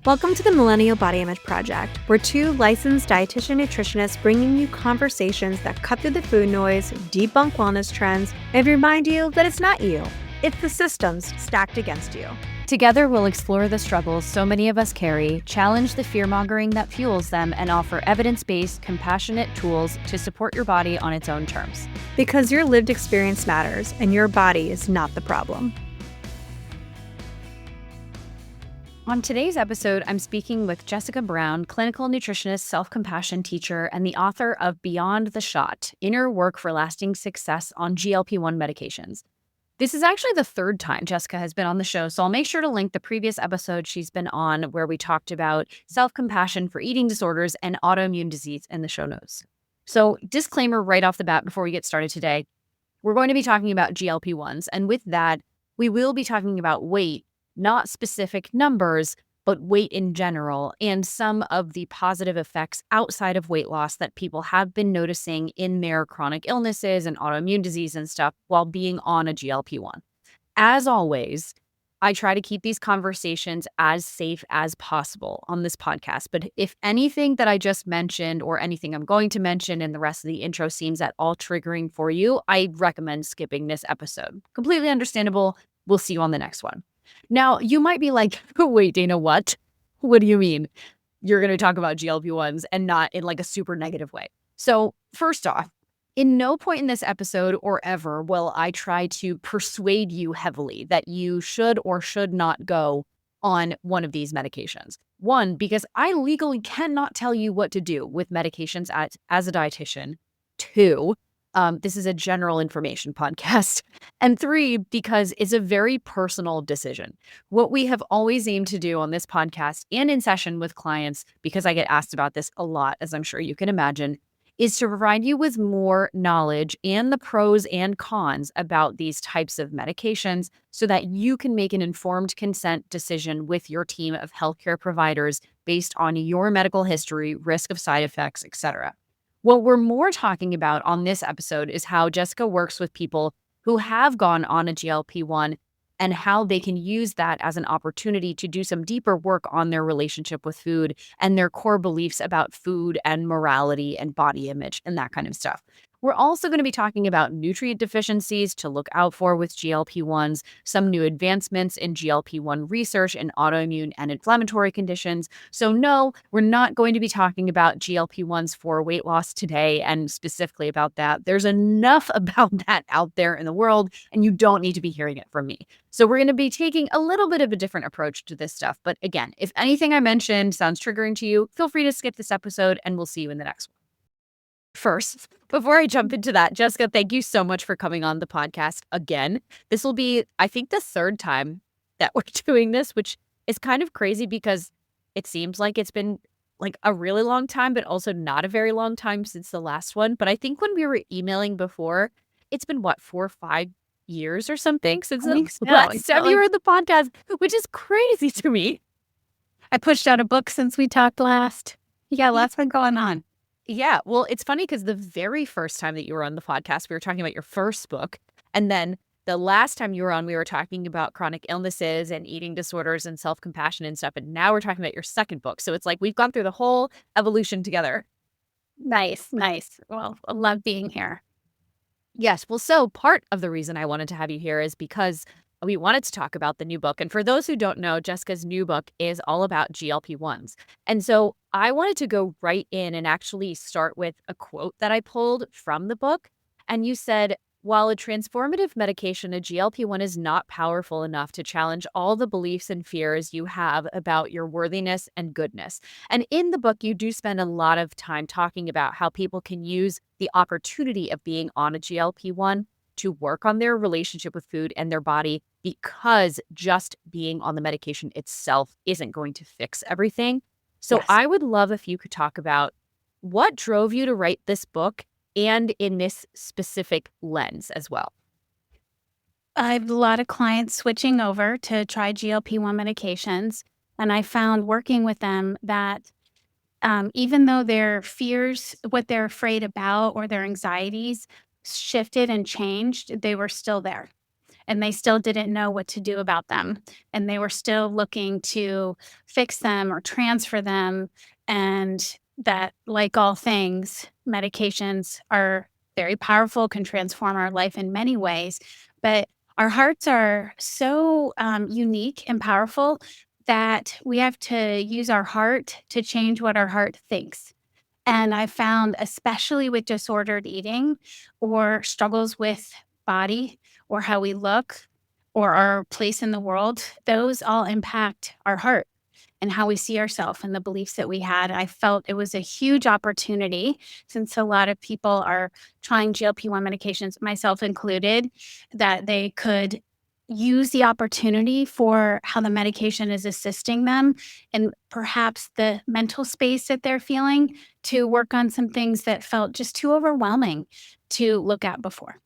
Welcome to the Millennial Body Image Project. We're two licensed dietitian nutritionists bringing you conversations that cut through the food noise, debunk wellness trends, and remind you that it's not you, it's the systems stacked against you. Together, we'll explore the struggles so many of us carry, challenge the fear-mongering that fuels them, and offer evidence-based, compassionate tools to support your body on its own terms. Because your lived experience matters, and your body is not the problem. On today's episode, I'm speaking with Jessica Brown, clinical nutritionist, self-compassion teacher, and the author of Beyond the Shot: Inner Work for Lasting Success on GLP-1 Medications. This is actually the third time Jessica has been on the show, so I'll make sure to link the previous episode she's been on where we talked about self-compassion for eating disorders and autoimmune disease in the show notes. So, disclaimer right off the bat before we get started today, we're going to be talking about GLP-1s, and with that, we will be talking about weight, not specific numbers, but weight in general, and some of the positive effects outside of weight loss that people have been noticing in their chronic illnesses and autoimmune disease and stuff while being on a GLP-1. As always, I try to keep these conversations as safe as possible on this podcast, but if anything that I just mentioned or anything I'm going to mention in the rest of the intro seems at all triggering for you, I recommend skipping this episode. Completely understandable. We'll see you on the next one. Now, you might be like, wait, Dana, what? What do you mean you're going to talk about GLP-1s and not in like a super negative way? So first off, in no point in this episode or ever will I try to persuade you heavily that you should or should not go on one of these medications. One, because I legally cannot tell you what to do with medications as a dietitian. Two, this is a general information podcast. And three, because it's a very personal decision. What we have always aimed to do on this podcast and in session with clients, because I get asked about this a lot, as I'm sure you can imagine, is to provide you with more knowledge and the pros and cons about these types of medications so that you can make an informed consent decision with your team of healthcare providers based on your medical history, risk of side effects, etc. What we're more talking about on this episode is how Jessica works with people who have gone on a GLP-1 and how they can use that as an opportunity to do some deeper work on their relationship with food and their core beliefs about food and morality and body image and that kind of stuff. We're also going to be talking about nutrient deficiencies to look out for with GLP-1s, some new advancements in GLP-1 research in autoimmune and inflammatory conditions. So no, we're not going to be talking about GLP-1s for weight loss today and specifically about that. There's enough about that out there in the world, and you don't need to be hearing it from me. So we're going to be taking a little bit of a different approach to this stuff. But again, if anything I mentioned sounds triggering to you, feel free to skip this episode and we'll see you in the next one. First, before I jump into that, Jessica, thank you so much for coming on the podcast again. This will be, I think, the third time that we're doing this, which is kind of crazy because it seems like it's been like a really long time, but also not a very long time since the last one. But I think when we were emailing before, it's been what, 4 or 5 years or something since the last time you were on the podcast, which is crazy to me. I pushed out a book since we talked last. You got lots been going on. Yeah, well, it's funny because the very first time that you were on the podcast, we were talking about your first book. And then the last time you were on, we were talking about chronic illnesses and eating disorders and self-compassion and stuff. And now we're talking about your second book. So it's like we've gone through the whole evolution together. Nice. Well, I love being here. Yes. Well, so part of the reason I wanted to have you here is because we wanted to talk about the new book. And for those who don't know, Jessica's new book is all about GLP-1s. And so I wanted to go right in and actually start with a quote that I pulled from the book. And you said, while a transformative medication, a GLP-1 is not powerful enough to challenge all the beliefs and fears you have about your worthiness and goodness. And in the book, you do spend a lot of time talking about how people can use the opportunity of being on a GLP-1 to work on their relationship with food and their body, because just being on the medication itself isn't going to fix everything. So yes. I would love if you could talk about what drove you to write this book and in this specific lens as well. I have a lot of clients switching over to try GLP-1 medications, and I found working with them that even though their fears, what they're afraid about or their anxieties shifted and changed, they were still there. and they still didn't know what to do about them. And they were still looking to fix them or transfer them. And that, like all things, medications are very powerful, can transform our life in many ways. But our hearts are so unique and powerful that we have to use our heart to change what our heart thinks. And I found, especially with disordered eating or struggles with body or how we look or our place in the world, those all impact our heart and how we see ourselves and the beliefs that we had. I felt it was a huge opportunity since a lot of people are trying GLP-1 medications, myself included, that they could use the opportunity for how the medication is assisting them and perhaps the mental space that they're feeling to work on some things that felt just too overwhelming to look at before.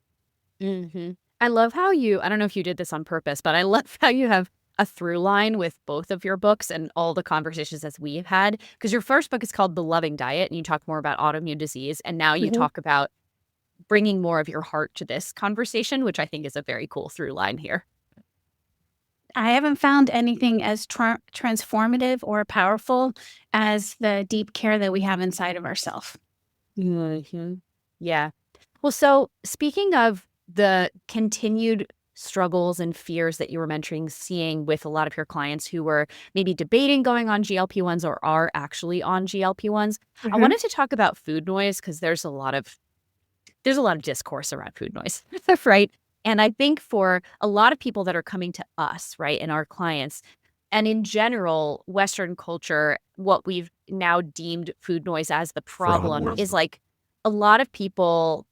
I love how I don't know if you did this on purpose, but I love how you have a through line with both of your books and all the conversations as we have had. Because your first book is called The Loving Diet, and you talk more about autoimmune disease. And now you talk about bringing more of your heart to this conversation, which I think is a very cool through line here. I haven't found anything as transformative or powerful as the deep care that we have inside of ourselves. Yeah. Well, so speaking of the continued struggles and fears that you were mentioning, seeing with a lot of your clients who were maybe debating going on GLP-1s or are actually on GLP-1s, I wanted to talk about food noise because there's a lot of discourse around food noise, right? And I think for a lot of people that are coming to us, right, and our clients, and in general, Western culture, what we've now deemed food noise as the problem is like a lot of people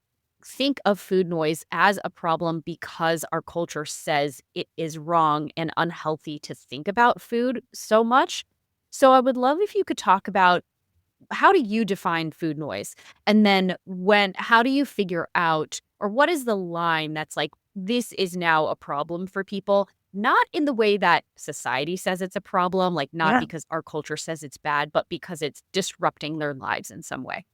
think of food noise as a problem because our culture says it is wrong and unhealthy to think about food so much. So I would love if you could talk about how do you define food noise? And then how do you figure out, or what is the line that's like, this is now a problem for people, not in the way that society says it's a problem, like not because our culture says it's bad, but because it's disrupting their lives in some way.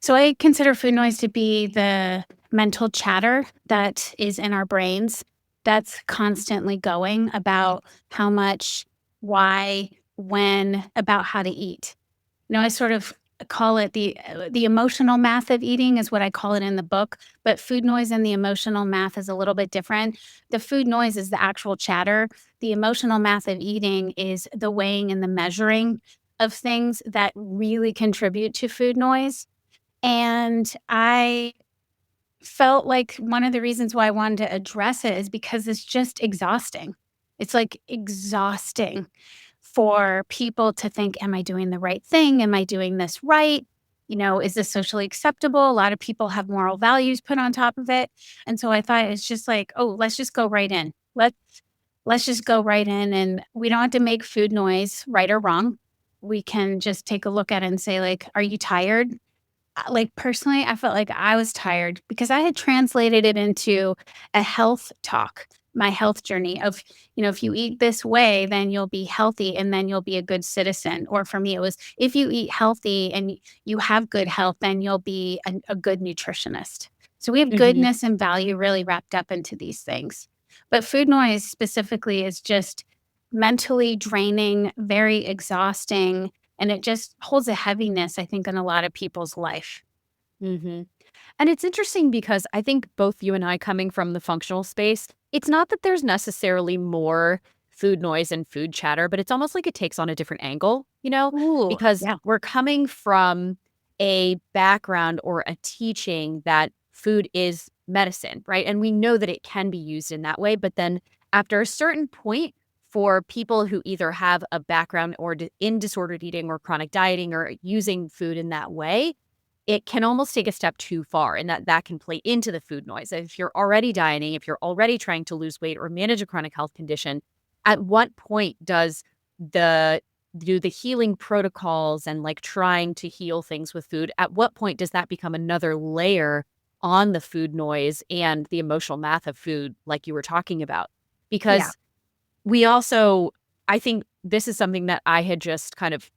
So I consider food noise to be the mental chatter that is in our brains that's constantly going about how much, why, when, about how to eat. I sort of call it the emotional math of eating is what I call it in the book, but food noise and the emotional math is a little bit different. The food noise is the actual chatter. The emotional math of eating is the weighing and the measuring of things that really contribute to food noise. And I felt like one of the reasons why I wanted to address it is because it's just exhausting. It's like exhausting for people to think, am I doing the right thing? Am I doing this right? Is this socially acceptable? A lot of people have moral values put on top of it. And so I thought it's just like, oh, let's just go right in. Let's just go right in, and we don't have to make food noise right or wrong. We can just take a look at it and say, like, are you tired? Like, personally, I felt like I was tired because I had translated it into a health talk, my health journey of, if you eat this way, then you'll be healthy and then you'll be a good citizen. Or for me, it was, if you eat healthy and you have good health, then you'll be a good nutritionist. So we have goodness and value really wrapped up into these things. But food noise specifically is just mentally draining, very exhausting, and it just holds a heaviness, I think, in a lot of people's life. And it's interesting because I think both you and I, coming from the functional space, it's not that there's necessarily more food noise and food chatter, but it's almost like it takes on a different angle, because we're coming from a background or a teaching that food is medicine, right? And we know that it can be used in that way. But then after a certain point, for people who either have a background or in disordered eating or chronic dieting or using food in that way, it can almost take a step too far, and that can play into the food noise. If you're already dieting, if you're already trying to lose weight or manage a chronic health condition, at what point does do the healing protocols and like trying to heal things with food, at what point does that become another layer on the food noise and the emotional math of food, like you were talking about? Because we also, I think this is something that I had just kind of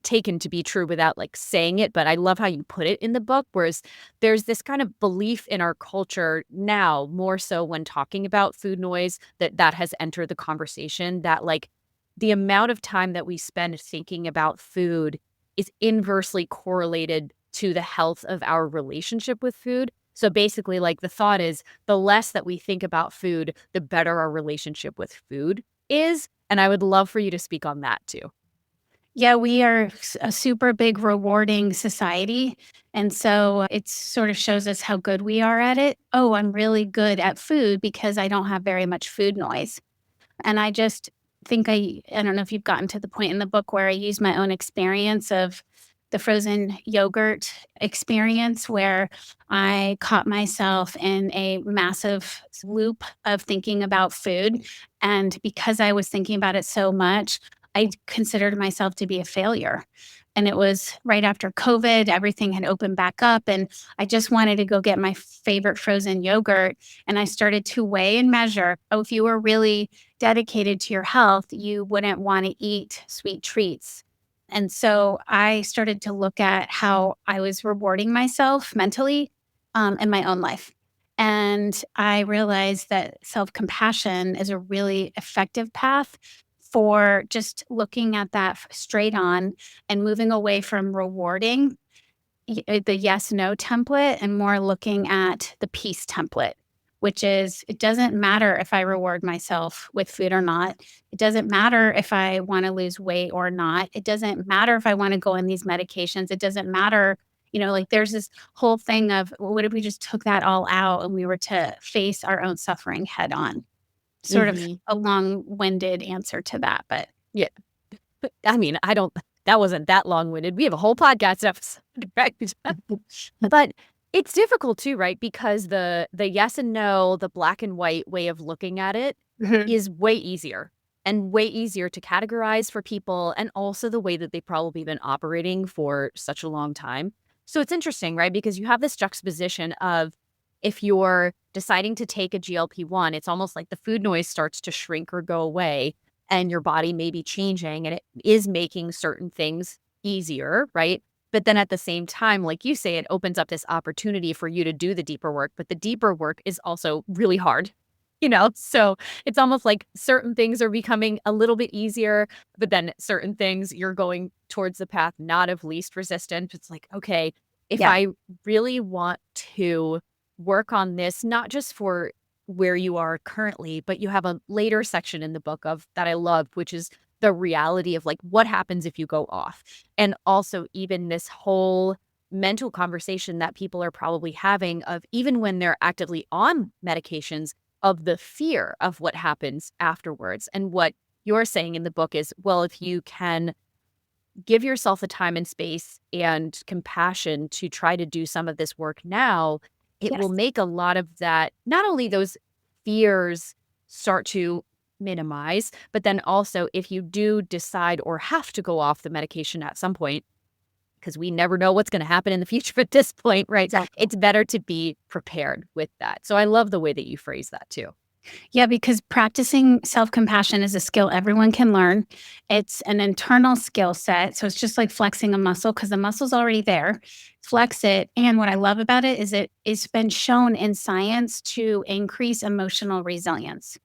taken to be true without like saying it, but I love how you put it in the book. Whereas there's this kind of belief in our culture now, more so when talking about food noise, that has entered the conversation, that like the amount of time that we spend thinking about food is inversely correlated to the health of our relationship with food. So basically, like the thought is the less that we think about food, the better our relationship with food is. And I would love for you to speak on that too. Yeah, we are a super big rewarding society. And so it sort of shows us how good we are at it. Oh, I'm really good at food because I don't have very much food noise. And I just think I don't know if you've gotten to the point in the book where I use my own experience of the frozen yogurt experience where I caught myself in a massive loop of thinking about food. And because I was thinking about it so much, I considered myself to be a failure. And it was right after COVID, everything had opened back up. And I just wanted to go get my favorite frozen yogurt. And I started to weigh and measure. Oh, if you were really dedicated to your health, you wouldn't want to eat sweet treats. And so I started to look at how I was rewarding myself mentally in my own life. And I realized that self compassion is a really effective path for just looking at that straight on and moving away from rewarding the yes no template and more looking at the peace template, which is it doesn't matter if I reward myself with food or not. It doesn't matter if I want to lose weight or not. It doesn't matter if I want to go on these medications. It doesn't matter. Like there's this whole thing of well, what if we just took that all out and we were to face our own suffering head on? Sort of Mhm. a long-winded answer to that, but Yeah. But I mean, I don't that wasn't that long-winded. We have a whole podcast episode, right? But it's difficult too, right? Because the yes and no, the black and white way of looking at it Mhm. is way easier and way easier to categorize for people, and also the way that they've probably been operating for such a long time. So it's interesting, right? Because you have this juxtaposition of if you're deciding to take a GLP-1, it's almost like the food noise starts to shrink or go away and your body may be changing and it is making certain things easier, right? But then at the same time, like you say, it opens up this opportunity for you to do the deeper work, but the deeper work is also really hard, So it's almost like certain things are becoming a little bit easier, but then certain things you're going towards the path not of least resistance. It's like, okay, if yeah. I really want to work on this, not just for where you are currently, but you have a later section in the book of that I love, which is the reality of like what happens if you go off. And also even this whole mental conversation that people are probably having of even when they're actively on medications, of the fear of what happens afterwards. And what you're saying in the book is, well, if you can give yourself the time and space and compassion to try to do some of this work now, it will Yes. make a lot of that, not only those fears start to minimize, but then also if you do decide or have to go off the medication at some point, because we never know what's going to happen in the future at this point, right? Exactly. It's better to be prepared with that. So I love the way that you phrase that too. Yeah, because practicing self-compassion is a skill everyone can learn. It's an internal skill set, so it's just like flexing a muscle because the muscle's already there. Flex it, and what I love about it is it's been shown in science to increase emotional resilience.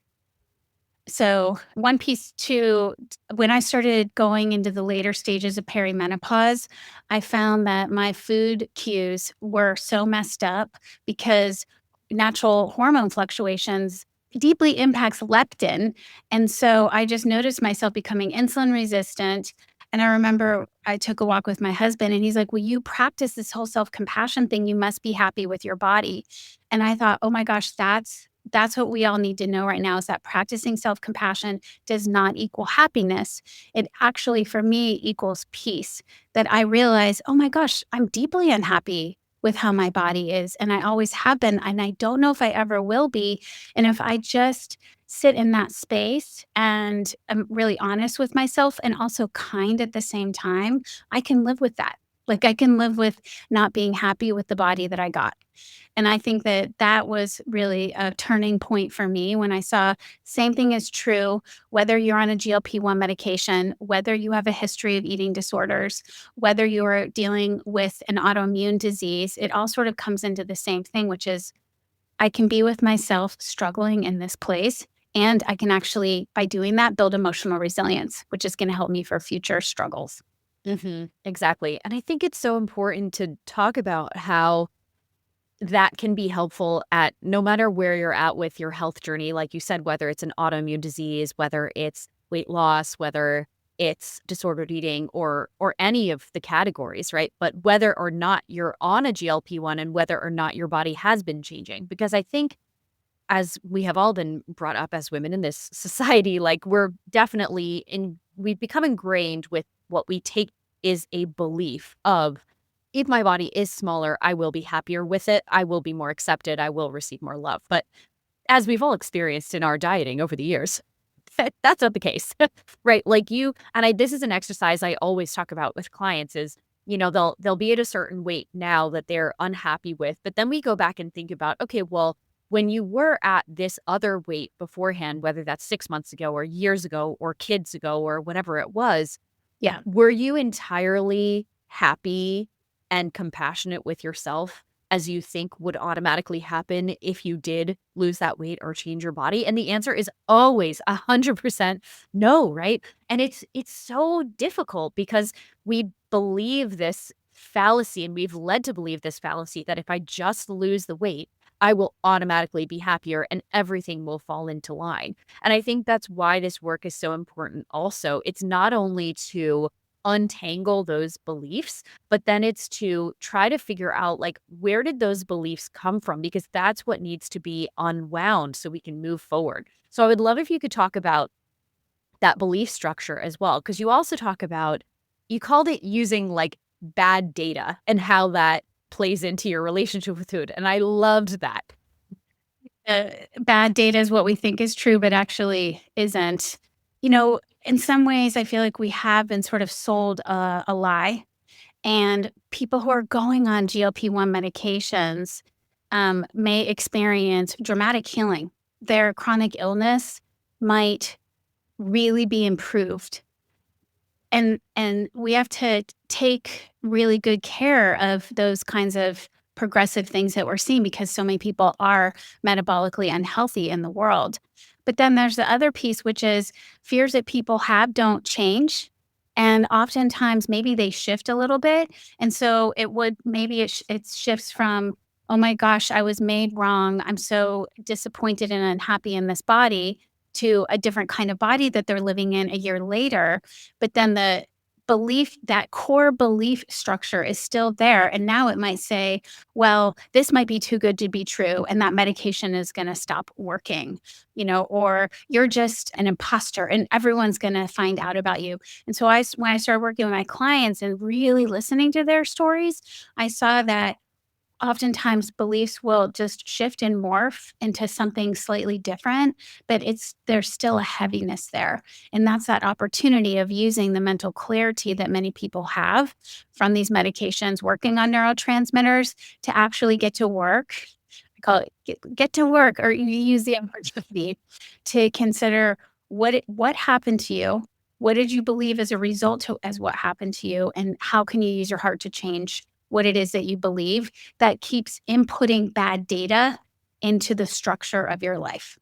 So, one piece too, when I started going into the later stages of perimenopause, I found that my food cues were so messed up because natural hormone fluctuations deeply impacts leptin. And so I just noticed myself becoming insulin resistant. And I remember I took a walk with my husband and he's like, "Well, you practice this whole self-compassion thing. You must be happy with your body." And I thought, "Oh my gosh, that's what we all need to know right now is that practicing self compassion does not equal happiness. It actually, for me, equals peace. That I realize, oh my gosh, I'm deeply unhappy with how my body is. And I always have been. And I don't know if I ever will be. And if I just sit in that space and I'm really honest with myself and also kind at the same time, I can live with that. Like I can live with not being happy with the body that I got. And I think that that was really a turning point for me when I saw same thing is true, whether you're on a GLP-1 medication, whether you have a history of eating disorders, whether you're dealing with an autoimmune disease, it all sort of comes into the same thing, which is I can be with myself struggling in this place. And I can actually, by doing that, build emotional resilience, which is going to help me for future struggles. Exactly. And I think it's so important to talk about how that can be helpful at no matter where you're at with your health journey. Like you said, whether it's an autoimmune disease, whether it's weight loss, whether it's disordered eating or any of the categories, right? But whether or not you're on a GLP-1 and whether or not your body has been changing. Because I think as we have all been brought up as women in this society, like we've become ingrained with what we take is a belief of if my body is smaller, I will be happier with it. I will be more accepted. I will receive more love. But as we've all experienced in our dieting over the years, that's not the case, right? Like this is an exercise I always talk about with clients is, they'll be at a certain weight now that they're unhappy with, but then we go back and think about, okay, well, when you were at this other weight beforehand, whether that's 6 months ago or years ago or kids ago or whatever it was, Yeah. were you entirely happy and compassionate with yourself as you think would automatically happen if you did lose that weight or change your body? And the answer is always 100% no, right? And it's so difficult because we believe this fallacy and we've led to believe this fallacy that if I just lose the weight, I will automatically be happier and everything will fall into line. And I think that's why this work is so important also. It's not only to untangle those beliefs, but then it's to try to figure out like where did those beliefs come from? Because that's what needs to be unwound so we can move forward. So I would love if you could talk about that belief structure as well, because you also talk about, you called it using like bad data and how that plays into your relationship with food. And I loved that. Bad data is what we think is true, but actually isn't. In some ways, I feel like we have been sort of sold a lie. And people who are going on GLP-1 medications may experience dramatic healing. Their chronic illness might really be improved. And we have to take really good care of those kinds of progressive things that we're seeing because so many people are metabolically unhealthy in the world. But then there's the other piece, which is fears that people have don't change. And oftentimes maybe they shift a little bit. And so it shifts from, oh my gosh, I was made wrong. I'm so disappointed and unhappy in this body to a different kind of body that they're living in a year later. But then the belief, that core belief structure is still there. And now it might say, well, this might be too good to be true. And that medication is going to stop working, or you're just an imposter and everyone's going to find out about you. And so when I started working with my clients and really listening to their stories, I saw that oftentimes beliefs will just shift and morph into something slightly different, but there's still a heaviness there. And that's that opportunity of using the mental clarity that many people have from these medications, working on neurotransmitters to actually get to work. I call it get to work, or you use the opportunity to consider what happened to you. What did you believe as a result as what happened to you? And how can you use your heart to change what it is that you believe that keeps inputting bad data into the structure of your life?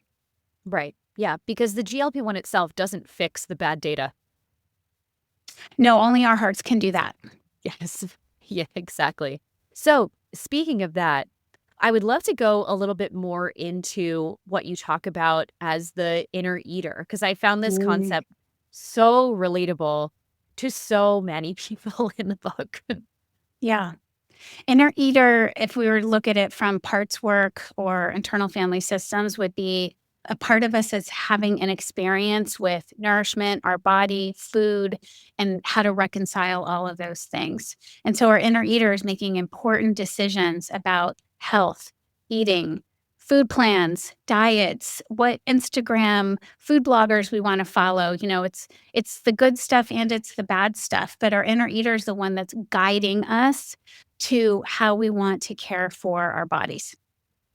Right. Yeah. Because the GLP-1 itself doesn't fix the bad data. No, only our hearts can do that. Yes. Yeah, exactly. So speaking of that, I would love to go a little bit more into what you talk about as the inner eater, because I found this concept so relatable to so many people in the book. Yeah. Inner eater, if we were to look at it from parts work or internal family systems, would be a part of us that's having an experience with nourishment, our body, food, and how to reconcile all of those things. And so our inner eater is making important decisions about health, eating, food plans, diets, what Instagram food bloggers we want to follow. It's the good stuff and it's the bad stuff, but our inner eater is the one that's guiding us to how we want to care for our bodies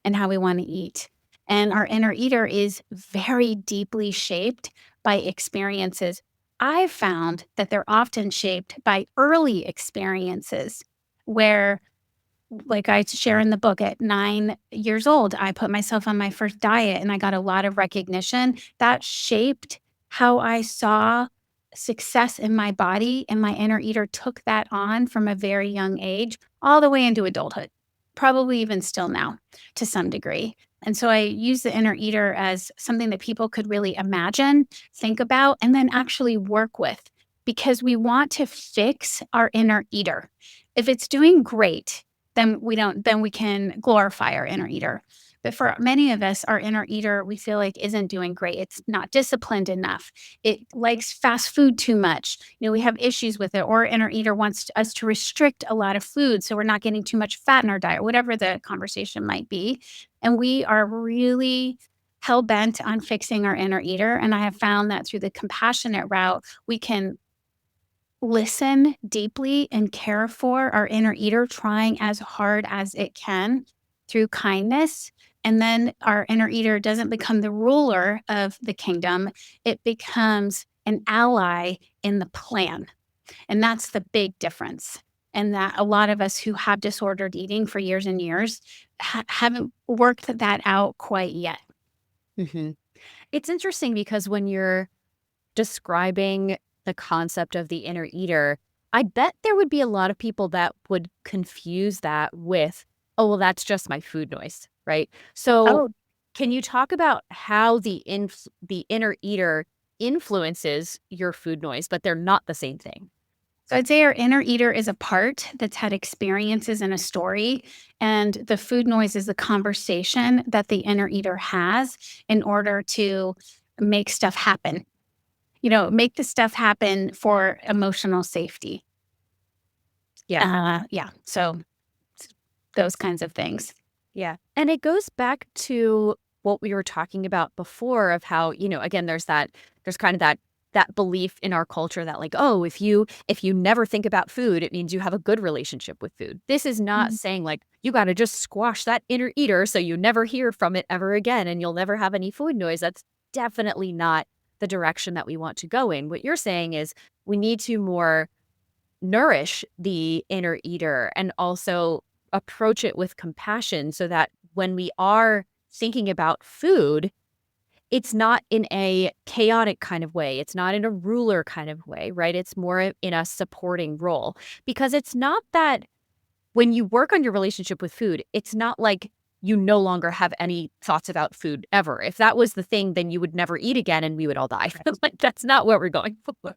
and how we want to eat. And our inner eater is very deeply shaped by experiences. I've found that they're often shaped by early experiences where, like I share in the book, at 9 years old, I put myself on my first diet and I got a lot of recognition that shaped how I saw success in my body. And my inner eater took that on from a very young age all the way into adulthood, probably even still now to some degree. And so I use the inner eater as something that people could really imagine, think about, and then actually work with, because we want to fix our inner eater. If it's doing great, then we can glorify our inner eater. But for many of us, our inner eater, we feel like isn't doing great. It's not disciplined enough. It likes fast food too much. We have issues with it. Or our inner eater wants us to restrict a lot of food so we're not getting too much fat in our diet, whatever the conversation might be. And we are really hell bent on fixing our inner eater. And I have found that through the compassionate route, we can listen deeply and care for our inner eater, trying as hard as it can through kindness. And then our inner eater doesn't become the ruler of the kingdom, it becomes an ally in the plan. And that's the big difference. And that a lot of us who have disordered eating for years and years haven't worked that out quite yet. Mm-hmm. It's interesting because when you're describing the concept of the inner eater, I bet there would be a lot of people that would confuse that with, oh, well, that's just my food noise, right? So can you talk about how the inner eater influences your food noise, but they're not the same thing? So I'd say our inner eater is a part that's had experiences and a story, and the food noise is the conversation that the inner eater has in order to make stuff happen. Make the stuff happen for emotional safety. Yeah. Yeah. So those kinds of things. Yeah. And it goes back to what we were talking about before of how, again, there's kind of that belief in our culture that like, oh, if you never think about food, it means you have a good relationship with food. This is not saying like you got to just squash that inner eater so you never hear from it ever again and you'll never have any food noise. That's definitely not the direction that we want to go in. What you're saying is we need to more nourish the inner eater and also approach it with compassion so that when we are thinking about food, it's not in a chaotic kind of way. It's not in a ruler kind of way, right? It's more in a supporting role, because it's not that when you work on your relationship with food, it's not like you no longer have any thoughts about food ever. If that was the thing, then you would never eat again and we would all die. Like, that's not what we're going for.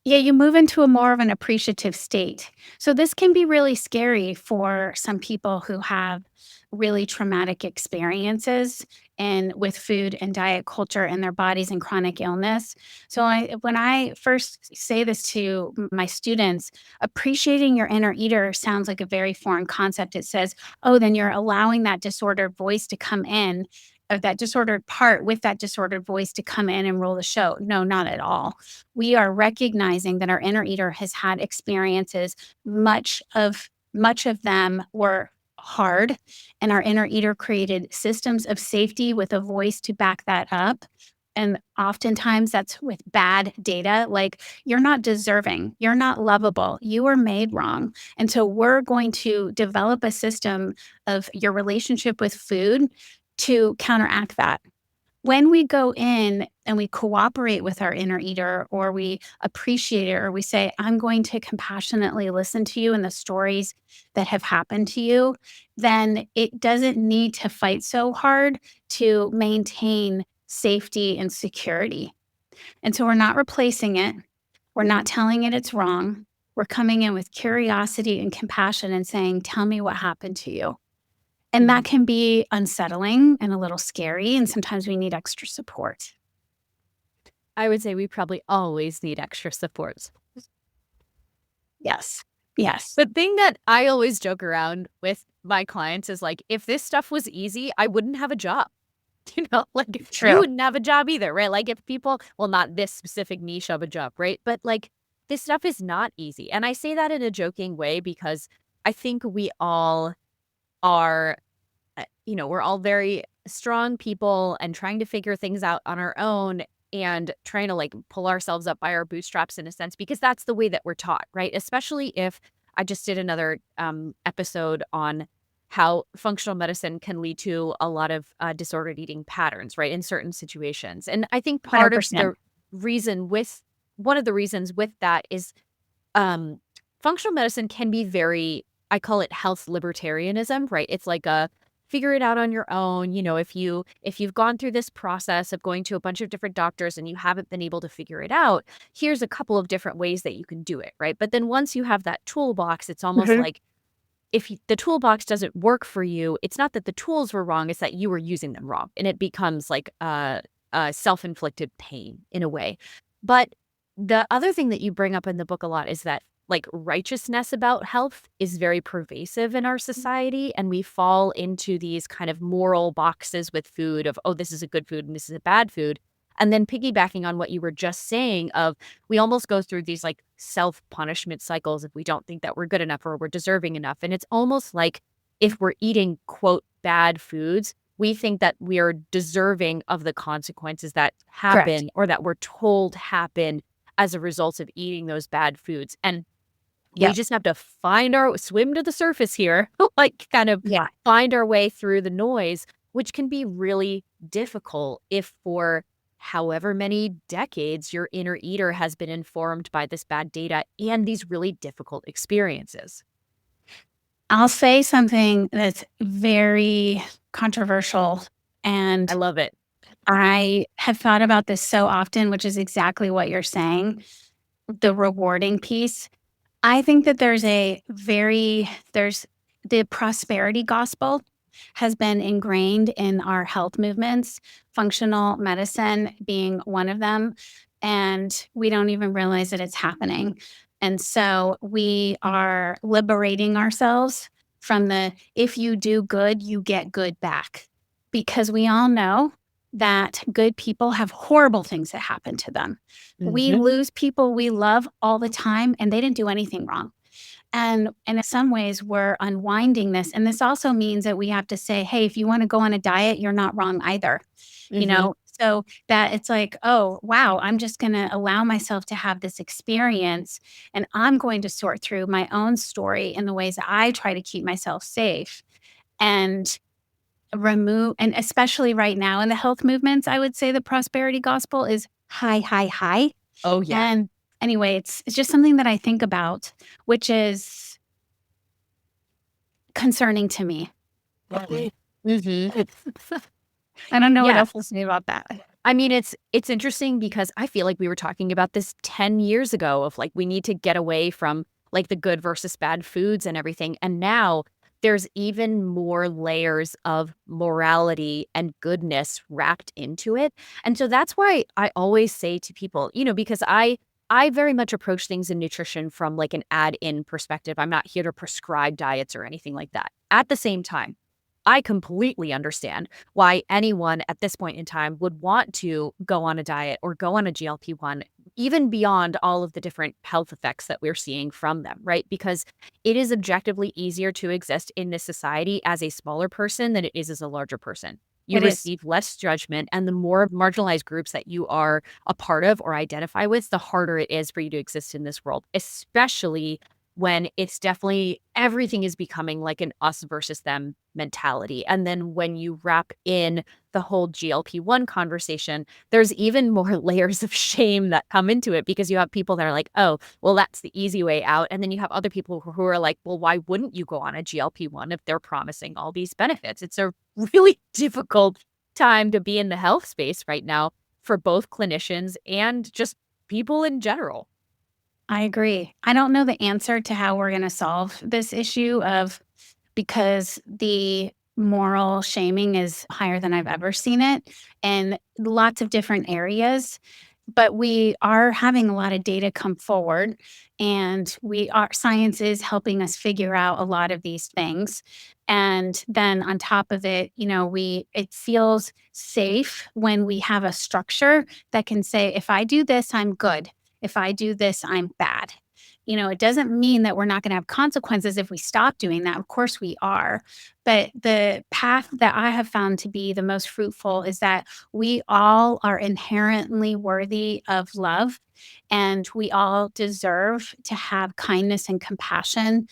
Yeah, you move into a more of an appreciative state. So this can be really scary for some people who have really traumatic experiences and with food and diet culture and their bodies and chronic illness. So when I first say this to my students, appreciating your inner eater sounds like a very foreign concept. It says, oh, then you're allowing that disordered voice to come in, of that disordered part with that disordered voice to come in and rule the show. No, not at all. We are recognizing that our inner eater has had experiences. Much of them were hard, and our inner eater created systems of safety with a voice to back that up. And oftentimes that's with bad data, like you're not deserving, you're not lovable, you were made wrong. And so we're going to develop a system of your relationship with food to counteract that. When we go in and we cooperate with our inner eater, or we appreciate it, or we say, I'm going to compassionately listen to you and the stories that have happened to you, then it doesn't need to fight so hard to maintain safety and security. And so we're not replacing it. We're not telling it it's wrong. We're coming in with curiosity and compassion and saying, tell me what happened to you. And that can be unsettling and a little scary, and sometimes we need extra support. I would say we probably always need extra support. Yes. Yes. The thing that I always joke around with my clients is like, if this stuff was easy, I wouldn't have a job. Like you True. wouldn't have a job either, right? Like if people, well, not this specific niche of a job, right? But like this stuff is not easy. And I say that in a joking way because I think we all are, we're all very strong people and trying to figure things out on our own and trying to like pull ourselves up by our bootstraps in a sense, because that's the way that we're taught, right? Especially if I just did another episode on how functional medicine can lead to a lot of disordered eating patterns, right, in certain situations. And I think part of 100%. the reason with one of the reasons with that is um, functional medicine can be very, I call it health libertarianism, right? It's like a figure it out on your own. If you've gone through this process of going to a bunch of different doctors and you haven't been able to figure it out, here's a couple of different ways that you can do it, right? But then once you have that toolbox, it's almost Mhm. like if the toolbox doesn't work for you, it's not that the tools were wrong, it's that you were using them wrong. And it becomes like a self-inflicted pain in a way. But the other thing that you bring up in the book a lot is that like righteousness about health is very pervasive in our society. And we fall into these kind of moral boxes with food of, oh, this is a good food and this is a bad food. And then piggybacking on what you were just saying of we almost go through these like self-punishment cycles if we don't think that we're good enough or we're deserving enough. And it's almost like if we're eating, quote, bad foods, we think that we are deserving of the consequences that Correct. happen or that we're told happen as a result of eating those bad foods. And we Yep. just have to swim to the surface here, like kind of Yeah. find our way through the noise, which can be really difficult if for however many decades your inner eater has been informed by this bad data and these really difficult experiences. I'll say something that's very controversial, I and love it. I have thought about this so often, which is exactly what you're saying, the rewarding piece. I think that there's the prosperity gospel has been ingrained in our health movements, functional medicine being one of them, and we don't even realize that it's happening. And so we are liberating ourselves from the if you do good, you get good back. Because we all know that good people have horrible things that happen to them. We Mhm. lose people we love all the time, and they didn't do anything wrong. And in some ways, we're unwinding this. And this also means that we have to say, hey, if you want to go on a diet, you're not wrong either. You Mhm. know, so that it's like, oh, wow, I'm just going to allow myself to have this experience. And I'm going to sort through my own story in the ways that I try to keep myself safe and remove. And especially right now in the health movements, I would say the prosperity gospel is high, high, high. Oh, yeah. And anyway, it's just something that I think about, which is concerning to me. Mhm. I don't know what Yeah. else to say about that. I mean, it's interesting because I feel like we were talking about this 10 years ago of like we need to get away from like the good versus bad foods and everything. And now there's even more layers of morality and goodness wrapped into it. And so that's why I always say to people, because I very much approach things in nutrition from like an add-in perspective. I'm not here to prescribe diets or anything like that. At the same time, I completely understand why anyone at this point in time would want to go on a diet or go on a GLP-1, even beyond all of the different health effects that we're seeing from them, right? Because it is objectively easier to exist in this society as a smaller person than it is as a larger person. You It is. receive less judgment, and the more marginalized groups that you are a part of or identify with, the harder it is for you to exist in this world, especially when it's definitely everything is becoming like an us versus them mentality. And then when you wrap in the whole GLP-1 conversation, there's even more layers of shame that come into it because you have people that are like, oh, well, that's the easy way out. And then you have other people who are like, well, why wouldn't you go on a GLP-1 if they're promising all these benefits? It's a really difficult time to be in the health space right now for both clinicians and just people in general. I agree. I don't know the answer to how we're going to solve this issue of because the moral shaming is higher than I've ever seen it in lots of different areas. But we are having a lot of data come forward, and science is helping us figure out a lot of these things. And then on top of it, it feels safe when we have a structure that can say, if I do this, I'm good. If I do this, I'm bad. It doesn't mean that we're not going to have consequences if we stop doing that. Of course we are. But the path that I have found to be the most fruitful is that we all are inherently worthy of love, and we all deserve to have kindness and compassion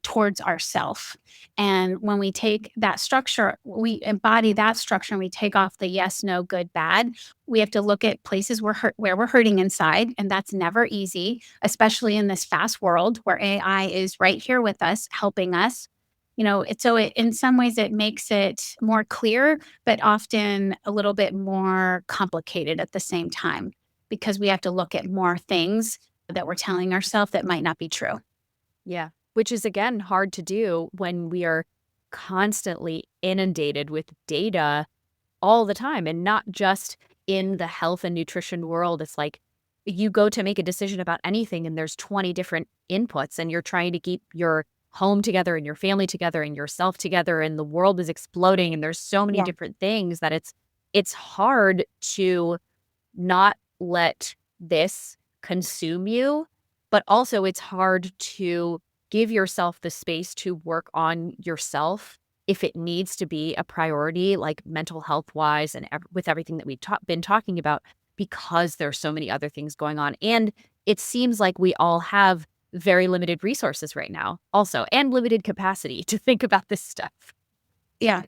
towards ourself. And when we take that structure, we embody that structure, and we take off the yes, no, good, bad. We have to look at places where we're hurting inside, and that's never easy, especially in this fast world where AI is right here with us, helping us. In some ways it makes it more clear, but often a little bit more complicated at the same time, because we have to look at more things that we're telling ourselves that might not be true. Yeah. Which is, again, hard to do when we are constantly inundated with data all the time, and not just in the health and nutrition world. It's like you go to make a decision about anything and there's 20 different inputs, and you're trying to keep your home together and your family together and yourself together, and the world is exploding and there's so many Yeah. different things that it's hard to not let this consume you, but also it's hard to give yourself the space to work on yourself if it needs to be a priority, like mental health wise, and with everything that we've been talking about, because there's so many other things going on. And it seems like we all have very limited resources right now, also, and limited capacity to think about this stuff. Yeah.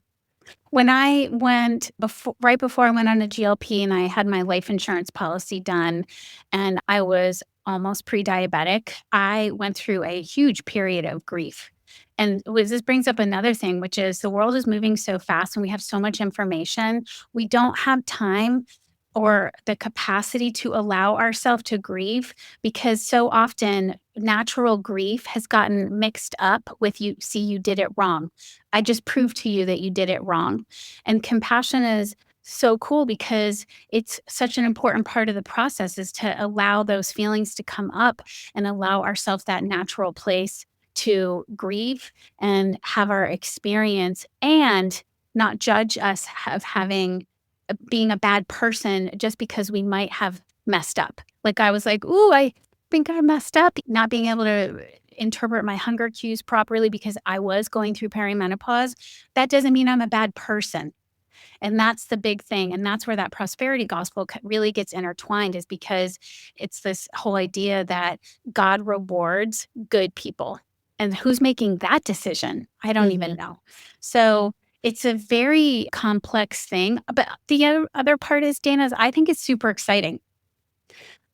When I went right before I went on a GLP and I had my life insurance policy done and I was almost pre-diabetic, I went through a huge period of grief. And this brings up another thing, which is the world is moving so fast and we have so much information. We don't have time or the capacity to allow ourselves to grieve, because so often natural grief has gotten mixed up with you did it wrong. I just proved to you that you did it wrong. And compassion is so cool because it's such an important part of the process, is to allow those feelings to come up and allow ourselves that natural place to grieve and have our experience, and not judge us of being a bad person just because we might have messed up. Like I was like, "Ooh, I think I messed up," not being able to interpret my hunger cues properly because I was going through perimenopause. That doesn't mean I'm a bad person. And that's the big thing. And that's where that prosperity gospel really gets intertwined, is because it's this whole idea that God rewards good people. And who's making that decision? I don't even know. So it's a very complex thing. But the other part is, Dana, I think it's super exciting.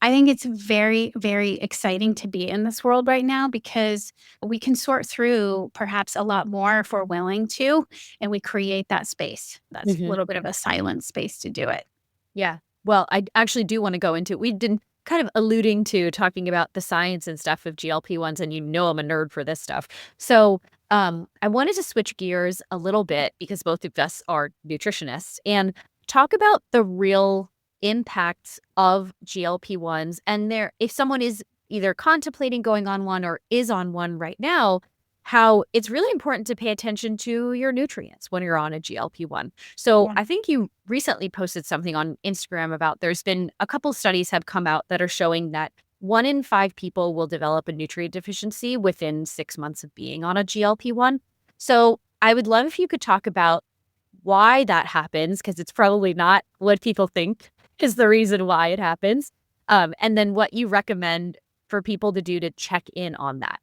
I think it's very, very exciting to be in this world right now, because we can sort through perhaps a lot more if we're willing to, and we create that space. That's a little bit of a silent space to do it. Yeah. Well, I actually do want to go into, we've been kind of alluding to talking about the science and stuff of GLP-1s, and I'm a nerd for this stuff. So I wanted to switch gears a little bit, because both of us are nutritionists, and talk about the real impacts of GLP-1s, and if someone is either contemplating going on one or is on one right now, how it's really important to pay attention to your nutrients when you're on a GLP-1. So Yeah. I think you recently posted something on Instagram about, there's been a couple studies have come out that are showing that 1 in 5 people will develop a nutrient deficiency within 6 months of being on a GLP-1. So I would love if you could talk about why that happens, because it's probably not what people think is the reason why it happens. And then what you recommend for people to do to check in on that.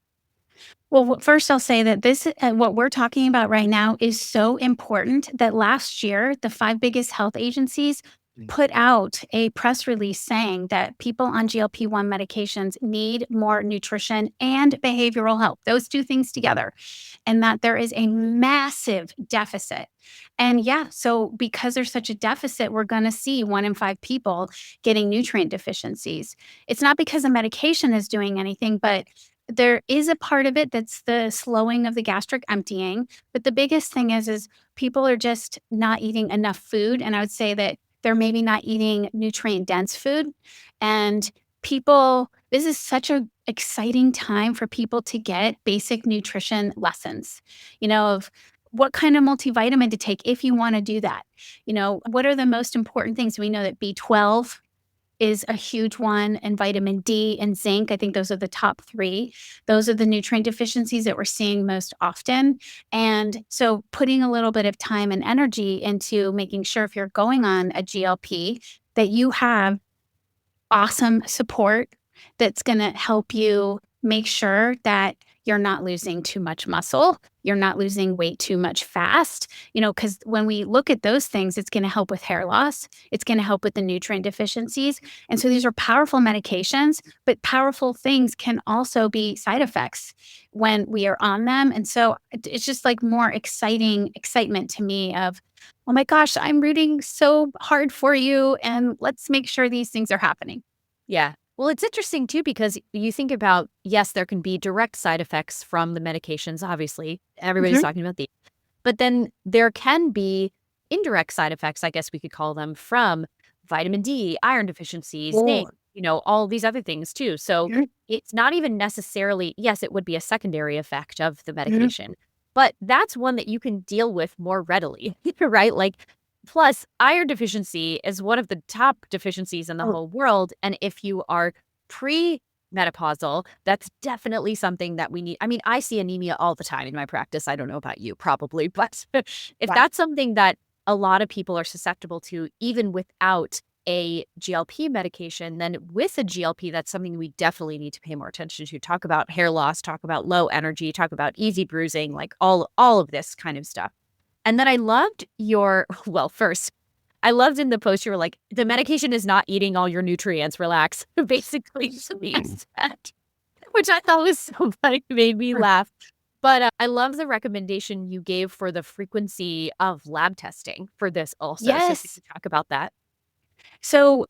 Well, first I'll say that what we're talking about right now is so important that last year, the 5 biggest health agencies put out a press release saying that people on GLP-1 medications need more nutrition and behavioral health, those 2 things together, and that there is a massive deficit. And yeah, so because there's such a deficit, we're going to see 1 in 5 people getting nutrient deficiencies. It's not because the medication is doing anything, but there is a part of it that's the slowing of the gastric emptying. But the biggest thing is people are just not eating enough food. And I would say that they're maybe not eating nutrient dense food. And this is such an exciting time for people to get basic nutrition lessons, of what kind of multivitamin to take if you want to do that. What are the most important things? We know that B12 is a huge one, and vitamin D and zinc. I think those are the top three. Those are the nutrient deficiencies that we're seeing most often. And so putting a little bit of time and energy into making sure if you're going on a GLP that you have awesome support that's going to help you make sure that you're not losing too much muscle, you're not losing weight too much fast, because when we look at those things, it's going to help with hair loss, it's going to help with the nutrient deficiencies. And so these are powerful medications, but powerful things can also be side effects when we are on them. And so it's just like more excitement to me of, oh my gosh, I'm rooting so hard for you. And let's make sure these things are happening. Yeah. Well, it's interesting too, because you think about, yes, there can be direct side effects from the medications. Obviously, everybody's talking about these, but then there can be indirect side effects, I guess we could call them, from vitamin D, iron deficiencies, zinc, all these other things too. So it's not even necessarily, yes, it would be a secondary effect of the medication, but that's one that you can deal with more readily, right? Like, plus, iron deficiency is one of the top deficiencies in the whole world. And if you are pre-menopausal, that's definitely something that we need. I mean, I see anemia all the time in my practice. I don't know about you, probably. But if that's something that a lot of people are susceptible to, even without a GLP medication, then with a GLP, that's something we definitely need to pay more attention to. Talk about hair loss, talk about low energy, talk about easy bruising, like all of this kind of stuff. And then I loved first, I loved in the post, you were like, the medication is not eating all your nutrients, relax. Basically, means that, which I thought was so funny, made me laugh. But I love the recommendation you gave for the frequency of lab testing for this also. Yes. So talk about that. So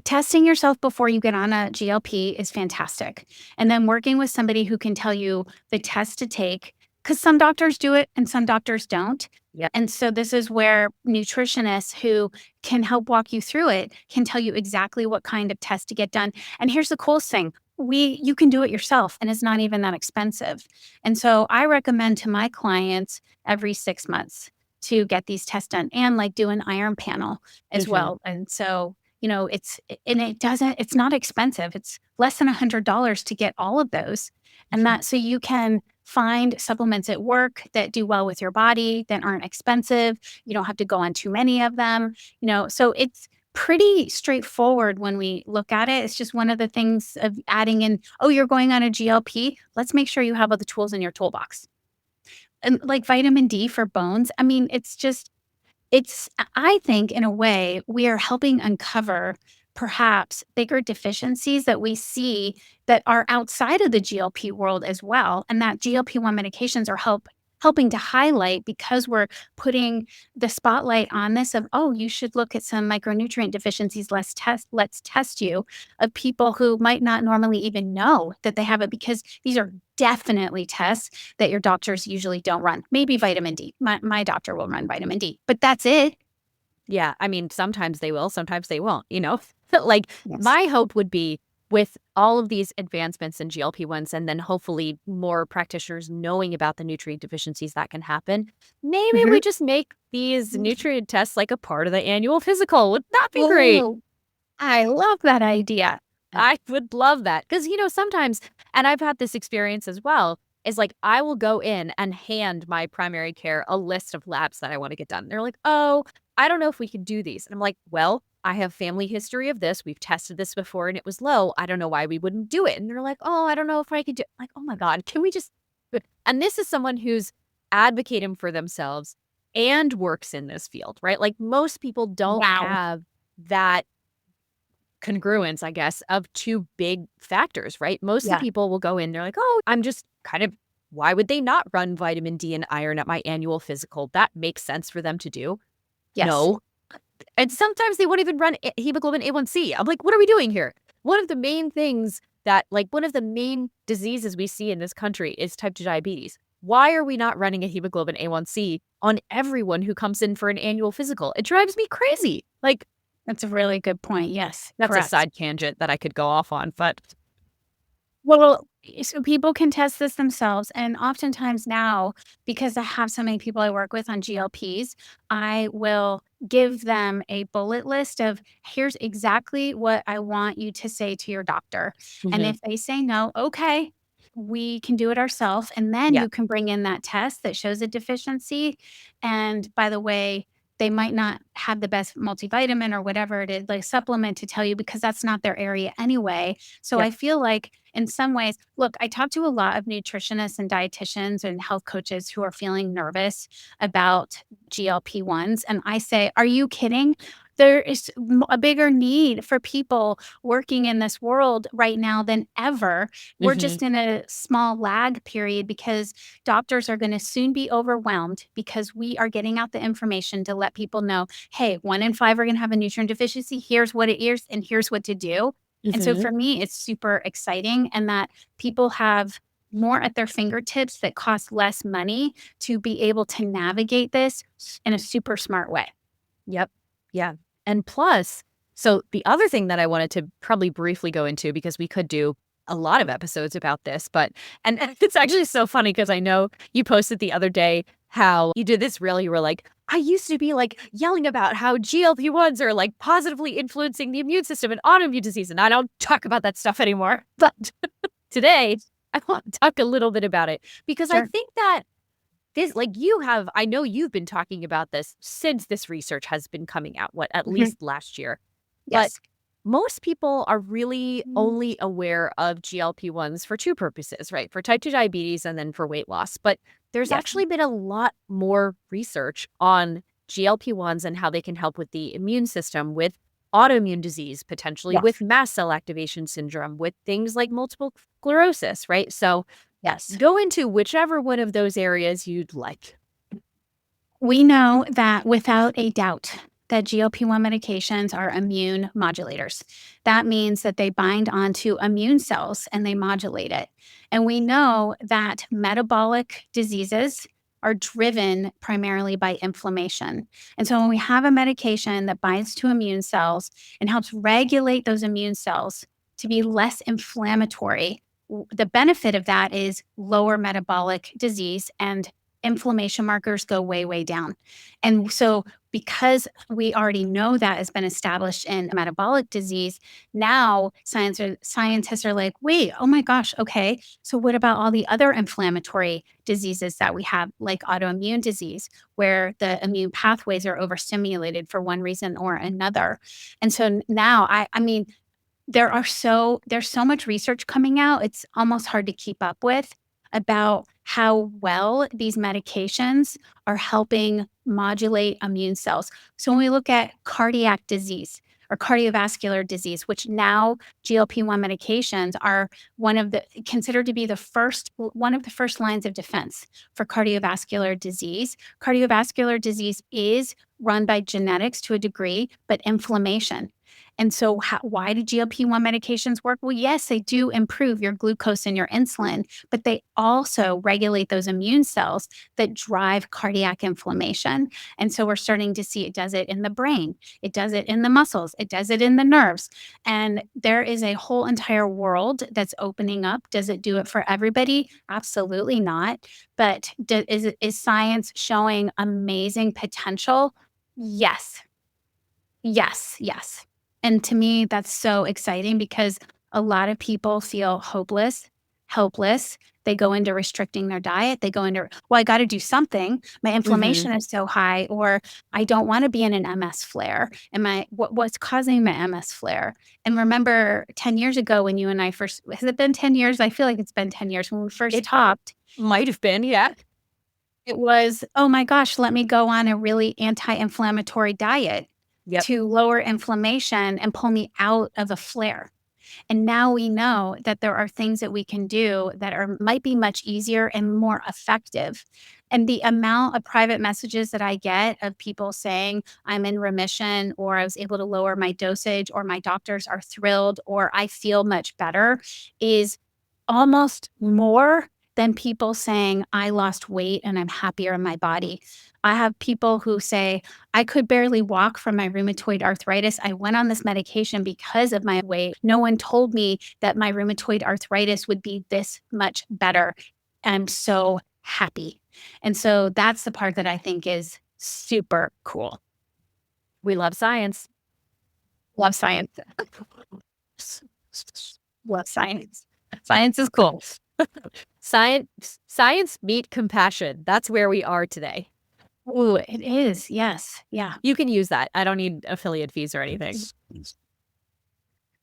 testing yourself before you get on a GLP is fantastic. And then working with somebody who can tell you the test to take, because some doctors do it and some doctors don't. Yep. And so this is where nutritionists who can help walk you through it can tell you exactly what kind of test to get done. And here's the cool thing. You can do it yourself and it's not even that expensive. And so I recommend to my clients every 6 months to get these tests done and like do an iron panel as well. And so, it's not expensive. It's less than $100 to get all of those. And so you can find supplements at work that do well with your body, that aren't expensive. You don't have to go on too many of them, so it's pretty straightforward when we look at it. It's just one of the things of adding in, oh, you're going on a GLP. Let's make sure you have all the tools in your toolbox. And like vitamin D for bones. I mean, I think in a way we are helping uncover perhaps bigger deficiencies that we see that are outside of the GLP world as well. And that GLP-1 medications are helping to highlight, because we're putting the spotlight on this of, oh, you should look at some micronutrient deficiencies. Let's test you, of people who might not normally even know that they have it, because these are definitely tests that your doctors usually don't run. Maybe vitamin D. My doctor will run vitamin D, but that's it. Yeah. I mean, sometimes they will, sometimes they won't, like my hope would be, with all of these advancements in GLP-1s, and then hopefully more practitioners knowing about the nutrient deficiencies that can happen, maybe we just make these nutrient tests like a part of the annual physical. Would that be great? I love that idea. I would love that. Because, sometimes, and I've had this experience as well, is like I will go in and hand my primary care a list of labs that I want to get done. They're like, oh, I don't know if we can do these. And I'm like, well, I have family history of this. We've tested this before and it was low. I don't know why we wouldn't do it. And they're like, oh, I don't know if I could do it. Like, oh my God, can we just? And this is someone who's advocating for themselves and works in this field, right? Like most people don't have that congruence, I guess, of two big factors, right? Most of the people will go in, they're like, oh, I'm just kind of, why would they not run vitamin D and iron at my annual physical? That makes sense for them to do. Yes. No. And sometimes they won't even run hemoglobin A1C. I'm like, what are we doing here? One of the main things that, like, one of the main diseases we see in this country is type 2 diabetes. why are we not running a hemoglobin A1C on everyone who comes in for an annual physical? It drives me crazy. Like, That's a really good point. Yes, that's correct. a side tangent that I could go off on, but Well, so people can test this themselves. And oftentimes now, because I have so many people I work with on GLPs, I will give them a bullet list of here's exactly what I want you to say to your doctor. And mhm, if they say no, okay, we can do it ourselves. And then yeah. you can bring in that test that shows a deficiency. And by the way, they might not have the best multivitamin or whatever it is, like supplement to tell you because that's not their area anyway. So Yep. I feel like in some ways, look, I talk to a lot of nutritionists and dietitians and health coaches who are feeling nervous about GLP-1s. And I say, are you kidding? There is a bigger need for people working in this world right now than ever. We're Mhm. just in a small lag period because doctors are going to soon be overwhelmed because we are getting out the information to let people know, hey, 1 in 5 are going to have a nutrient deficiency. Here's what it is, and here's what to do. And so Mhm. for me, it's super exciting and that people have more at their fingertips that cost less money to be able to navigate this in a super smart way. Yep. Yeah. And plus, so the other thing that I wanted to probably briefly go into, because we could do a lot of episodes about this, but and it's actually so funny because I know you posted the other day how you did this reel. You were like, I used to be like yelling about how GLP-1s are like positively influencing the immune system and autoimmune disease, and I don't talk about that stuff anymore. But today, I want to talk a little bit about it because I Sure. think that this, like you have, I know you've been talking about this since this research has been coming out, what, at Mhm. least last year. But Yes. most people are really Mm. only aware of GLP-1s for two purposes, right? For type 2 diabetes and then for weight loss. But there's Yes. actually been a lot more research on GLP-1s and how they can help with the immune system, with autoimmune disease, potentially with Yes. mast cell activation syndrome, with things like multiple sclerosis, right? So Yes. go into whichever one of those areas you'd like. We know that without a doubt that GLP-1 medications are immune modulators. That means that they bind onto immune cells and they modulate it. And we know that metabolic diseases are driven primarily by inflammation. And so when we have a medication that binds to immune cells and helps regulate those immune cells to be less inflammatory, the benefit of that is lower metabolic disease and inflammation markers go way, way down. And so, because we already know that has been established in metabolic disease, now scientists are like, wait, oh my gosh, okay. So, what about all the other inflammatory diseases that we have, like autoimmune disease, where the immune pathways are overstimulated for one reason or another? And so now, I mean, there's so much research coming out, it's almost hard to keep up with about how well these medications are helping modulate immune cells. So when we look at cardiac disease or cardiovascular disease, which now GLP-1 medications are one of the considered to be the first one of the first lines of defense for cardiovascular disease. Cardiovascular disease is run by genetics to a degree, but inflammation. And so, why do GLP-1 medications work? Well, yes, they do improve your glucose and your insulin, but they also regulate those immune cells that drive cardiac inflammation. And so, we're starting to see it does it in the brain, it does it in the muscles, it does it in the nerves. And there is a whole entire world that's opening up. Does it do it for everybody? Absolutely not. But is science showing amazing potential? Yes. Yes, yes. And to me, that's so exciting because a lot of people feel hopeless, helpless. They go into restricting their diet. They go into, well, I got to do something. My Mhm. inflammation is so high, or I don't want to be in an MS flare. What's causing my MS flare? And remember 10 years ago when you and I first, has it been 10 years? I feel like it's been 10 years when we first It talked. might have been, yeah. It was, oh my gosh, let me go on a really anti inflammatory diet Yep. to lower inflammation and pull me out of a flare. And now we know that there are things that we can do that are might be much easier and more effective. And the amount of private messages that I get of people saying I'm in remission or I was able to lower my dosage or my doctors are thrilled or I feel much better is almost more than people saying, I lost weight and I'm happier in my body. I have people who say, I could barely walk from my rheumatoid arthritis. I went on this medication because of my weight. No one told me that my rheumatoid arthritis would be this much better. I'm so happy. And so that's the part that I think is super cool. We love science. Love science. Love science. Science is cool. Science meet compassion. That's where we are today. Ooh, it is. Yes. Yeah. You can use that. I don't need affiliate fees or anything.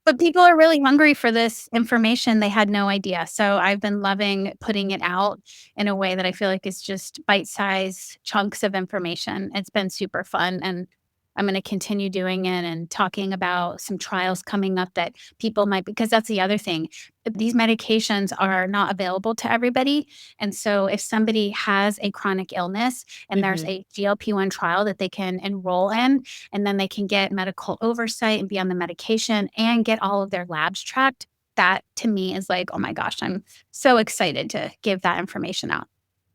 But people are really hungry for this information. They had no idea. So I've been loving putting it out in a way that I feel like is just bite-sized chunks of information. It's been super fun. And I'm going to continue doing it and talking about some trials coming up that people might, because that's the other thing. These medications are not available to everybody. And so if somebody has a chronic illness and there's a GLP-1 trial that they can enroll in, and then they can get medical oversight and be on the medication and get all of their labs tracked, that to me is like, oh my gosh, I'm so excited to give that information out.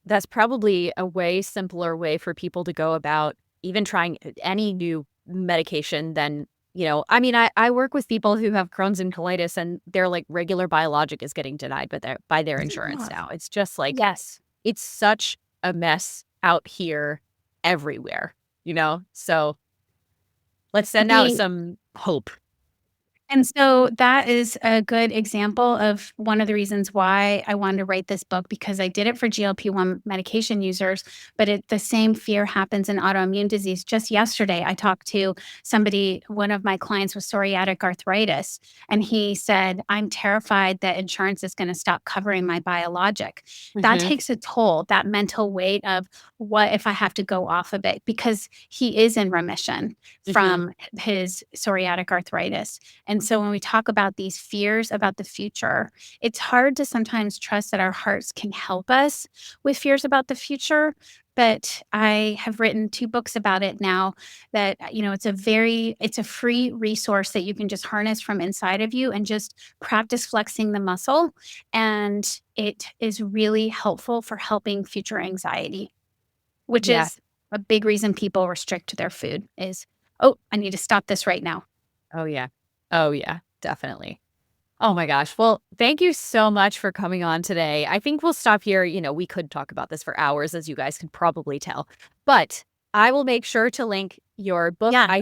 That's probably a way simpler way for people to go about even trying any new medication than, I mean, I work with people who have Crohn's and colitis and their like regular biologic is getting denied by their insurance now. It's just like, Yes. It's such a mess out here everywhere, So let's send out some hope. And so that is a good example of one of the reasons why I wanted to write this book, because I did it for GLP-1 medication users, but the same fear happens in autoimmune disease. Just yesterday, I talked to somebody, one of my clients with psoriatic arthritis, and he said, I'm terrified that insurance is going to stop covering my biologic. That takes a toll, that mental weight of what if I have to go off of it, because he is in remission from his psoriatic arthritis. And so when we talk about these fears about the future, it's hard to sometimes trust that our hearts can help us with fears about the future. But I have written 2 books about it now that, it's a free resource that you can just harness from inside of you and just practice flexing the muscle. And it is really helpful for helping future anxiety, which is a big reason people restrict their food is, oh, I need to stop this right now. Oh, yeah, definitely. Oh my gosh. Well, thank you so much for coming on today. I think we'll stop here. We could talk about this for hours, as you guys can probably tell. But I will make sure to link your book. Yeah, I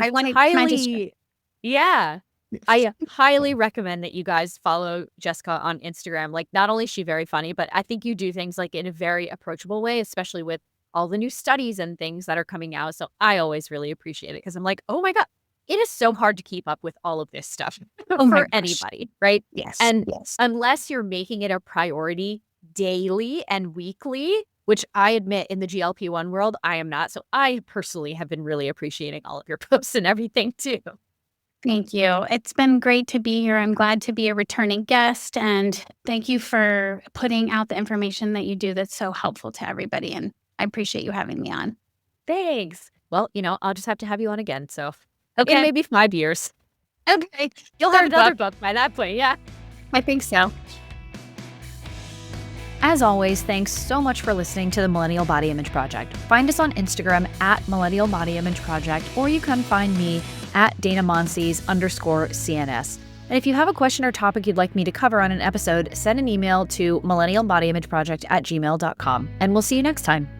highly recommend that you guys follow Jessica on Instagram. Like, not only is she very funny, but I think you do things like in a very approachable way, especially with all the new studies and things that are coming out. So I always really appreciate it because I'm like, oh my God. It is so hard to keep up with all of this stuff for anybody, right? Yes. And unless you're making it a priority daily and weekly, which I admit in the GLP-1 world, I am not. So I personally have been really appreciating all of your posts and everything too. Thank you. It's been great to be here. I'm glad to be a returning guest. And thank you for putting out the information that you do that's so helpful to everybody. And I appreciate you having me on. Thanks. Well, I'll just have to have you on again. So okay. In maybe 5 years. Okay. You'll have another book by that point. Yeah. I think so. As always, thanks so much for listening to the Millennial Body Image Project. Find us on Instagram at Millennial Body Image Project, or you can find me at DanaMonsees_CNS. And if you have a question or topic you'd like me to cover on an episode, send an email to millennialbodyimageproject@gmail.com. And we'll see you next time.